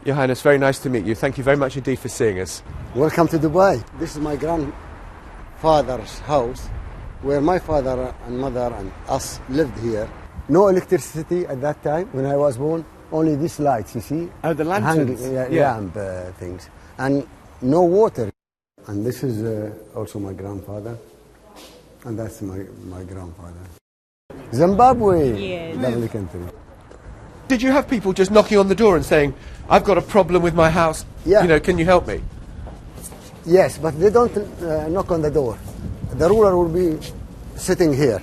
Your Highness, very nice to meet you. Thank you very much indeed for seeing us. Welcome to Dubai. This is my grandfather's house, where my father and mother and us lived here. No electricity at that time when I was born. Only these lights, you see. Oh, the lanterns. Lamp things. And no water. And this is also my grandfather. And that's my grandfather. Zimbabwe. Yes. Lovely country. Did you have people just knocking on the door and saying, I've got a problem with my house, Yeah. can you help me? Yes, but they don't knock on the door. The ruler will be sitting here.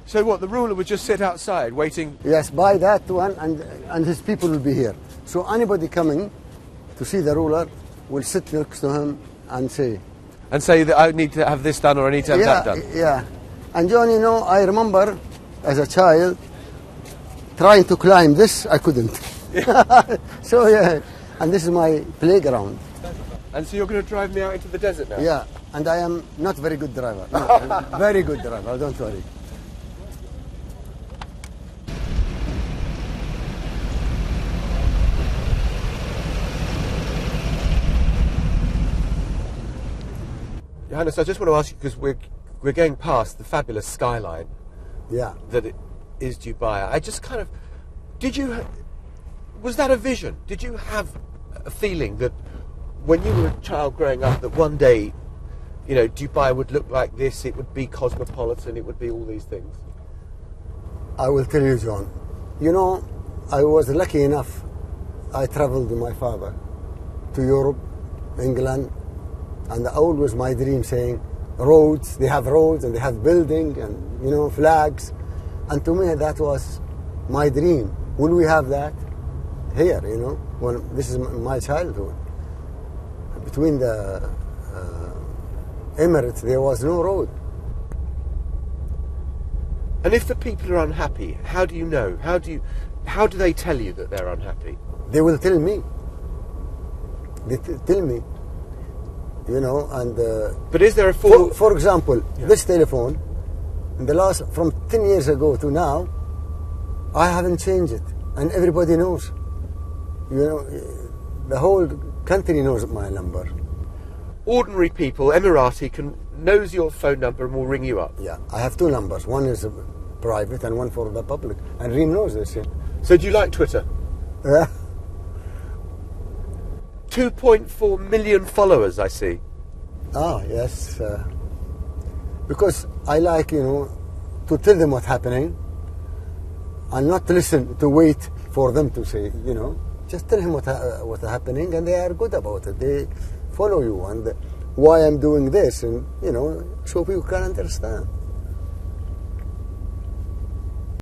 So what, the ruler would just sit outside waiting? Yes, by that one, and his people will be here. So anybody coming to see the ruler will sit next to him and say... And say that I need to have this done or I need to have that done? Yeah. And John, I remember as a child trying to climb this, I couldn't. So yeah, and this is my playground. And so you're going to drive me out into the desert now? Yeah, and I am not very good driver. No, very good driver, don't worry. Your Highness, I just want to ask you, because we're going past the fabulous skyline that it is Dubai. I just kind of... Was that a vision? Did you have a feeling that when you were a child growing up, that one day, Dubai would look like this, it would be cosmopolitan, it would be all these things? I will tell you, John. I was lucky enough. I traveled with my father to Europe, England, and always my dream saying, roads, they have roads and they have building and, flags. And to me, that was my dream. Will we have that here, Well, this is my childhood. Between the Emirates, there was no road. And if the people are unhappy, how do you know? How do they tell you that they're unhappy? They will tell me. They tell me, and... But is there a form... For example, this telephone, from 10 years ago to now, I haven't changed it. And everybody knows. The whole country knows my number. Ordinary people, Emirati, knows your phone number and will ring you up. Yeah, I have two numbers. One is private and one for the public. And Reem knows this. Yeah. So do you like Twitter? Yeah. 2.4 million followers, I see. Ah, yes. Because I like, to tell them what's happening and not to wait for them to say, just tell him what's happening, and they are good about it. They follow you and why I'm doing this, and so people can understand.